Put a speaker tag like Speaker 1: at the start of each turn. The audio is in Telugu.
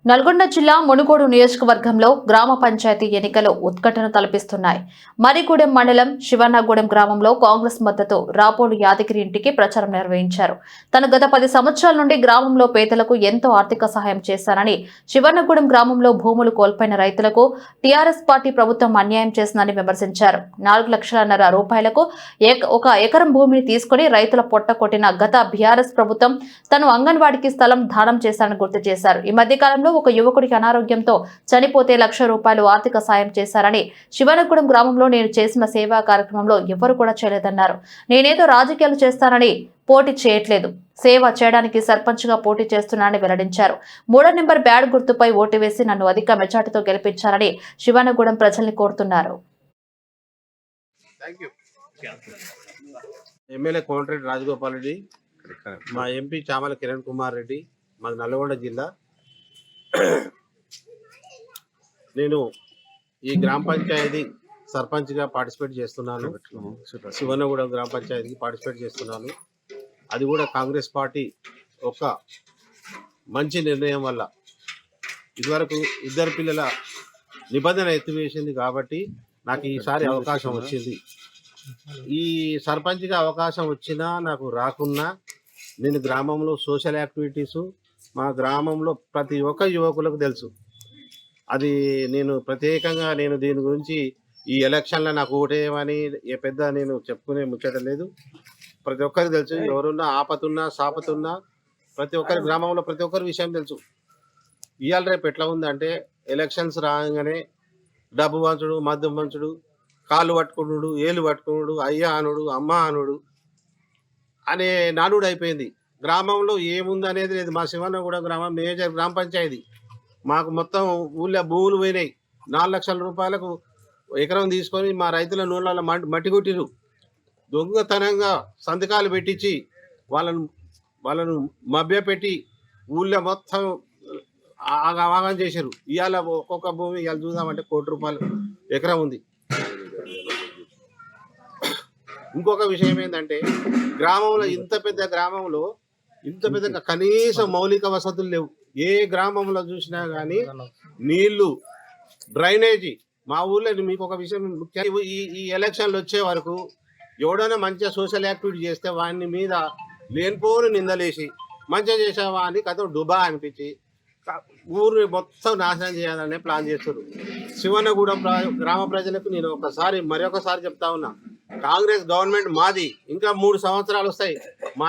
Speaker 1: నల్గొండ జిల్లా మునుగోడు నియోజకవర్గంలో గ్రామ పంచాయతీ ఎన్నికలు ఉత్కంఠను తలపిస్తున్నాయి. మరిగూడెం మండలం శివన్నగూడెం గ్రామంలో కాంగ్రెస్ మద్దతు రాపోలు యాదగిరి ఇంటికి ప్రచారం నిర్వహించారు. తను గత 10 సంవత్సరాల నుండి గ్రామంలో పేదలకు ఎంతో ఆర్థిక సహాయం చేశానని, శివన్నగూడెం గ్రామంలో భూములు కోల్పోయిన రైతులకు టీఆర్ఎస్ పార్టీ ప్రభుత్వం అన్యాయం చేసిందని విమర్శించారు. 4,50,000 రూపాయలకు ఒక ఎకరం భూమిని తీసుకుని రైతుల పొట్ట కొట్టిన గత బీఆర్ఎస్ ప్రభుత్వం తను అంగన్వాడికి స్థలం దానం చేశారని గుర్తు చేశారు. ఈ మధ్య కాలంలో ఒక యువకుడికి అనారోగ్యంతో చనిపోతే 1,00,000 రూపాయలు ఆర్థిక సాయం చేశారని, శివనగూడెం గ్రామంలో నేను చేసిన సేవా కార్యక్రమంలో ఎవరు కూడా చేయలేదన్నారు. నేనేదో రాజకీయాలు చేస్తానని పోటీ చేయట్లేదు, సేవ చేయడానికి సర్పంచ్ గా పోటీ చేస్తున్నానని వెల్లడించారు. 3వ నెంబర్ బ్యాడ్ గుర్తుపై ఓటు వేసి నన్ను అధిక మెజార్టీతో గెలిపించాలని శివనగూడెం ప్రజల్ని కోరుతున్నారు.
Speaker 2: ఎమ్మెల్యే కోమటిరెడ్డి రాజగోపాల్ రెడ్డి, మా ఎంపీ చామల కిరణ్ కుమార్ రెడ్డి, మాది నల్గొండ జిల్లా. నేను ఈ గ్రామ పంచాయతీ సర్పంచ్గా పార్టిసిపేట్ చేస్తున్నాను. శివన్నగూడెం గ్రామ పంచాయతీకి పార్టిసిపేట్ చేస్తున్నాను. అది కూడా కాంగ్రెస్ పార్టీ ఒక మంచి నిర్ణయం వల్ల. ఇదివరకు 2 పిల్లల నిబంధన ఎత్తివేసింది కాబట్టి నాకు ఈసారి అవకాశం వచ్చింది. ఈ సర్పంచ్గా అవకాశం వచ్చినా నాకు రాకున్నా నేను గ్రామంలో సోషల్ యాక్టివిటీసు మా గ్రామంలో ప్రతి ఒక్క యువకులకు తెలుసు. అది నేను ప్రత్యేకంగా దీని గురించి ఈ ఎలక్షన్లో నాకు ఓటేయమని పెద్ద నేను చెప్పుకునే ముచ్చట లేదు. ప్రతి ఒక్కరికి తెలుసు. ఎవరున్నా ఆపతున్నా సాపతున్నా ప్రతి ఒక్కరి గ్రామంలో ప్రతి ఒక్కరి విషయం తెలుసు. ఇవాళ రేపు ఎట్లా ఉందంటే ఎలక్షన్స్ రాగానే డబ్బు పంచుడు, మద్యం పంచుడు, కాళ్ళు పట్టుకున్నాడు, ఏళ్ళు పట్టుకున్నాడు, అయ్యా అనుడు, అమ్మ అనుడు అనే నానుడు అయిపోయింది. గ్రామంలో ఏముంది అనేది లేదు. మా శివన్నగూడెం గ్రామం మేజర్ గ్రామ పంచాయతీ. మాకు మొత్తం ఊళ్ళో భూములు పోయినాయి. 4,00,000 రూపాయలకు ఎకరం తీసుకొని మా రైతుల నూళ్ళలో మట్టి కొట్టిరు. దొంగతనంగా సంతకాలు పెట్టించి వాళ్ళను మభ్యపెట్టి ఊళ్ళో మొత్తం ఆగం చేశారు. ఇవాళ ఒక్కొక్క భూమి ఇవాళ చూద్దామంటే ₹1,00,00,000 ఎకరం ఉంది. ఇంకొక విషయం ఏంటంటే గ్రామంలో ఇంత పెద్ద కనీస మౌలిక వసతులు లేవు. ఏ గ్రామంలో చూసినా కానీ నీళ్లు, డ్రైనేజీ. మా ఊళ్ళో మీకు ఒక విషయం ముఖ్యంగా ఈ ఎలక్షన్లు వచ్చే వరకు ఎవడైనా మంచిగా సోషల్ యాక్టివిటీ చేస్తే వాడిని మీద లేనిపోని నిందలేసి మంచిగా చేసావా అని కథ డుబా అనిపించి ఊరిని మొత్తం నాశనం చేయాలనే ప్లాన్ చేస్తారు. శివన్నగూడెం గ్రామ ప్రజలకు నేను మరొకసారి చెప్తా ఉన్నా, కాంగ్రెస్ గవర్నమెంట్ మాది. ఇంకా 3 సంవత్సరాలు వస్తాయి. మా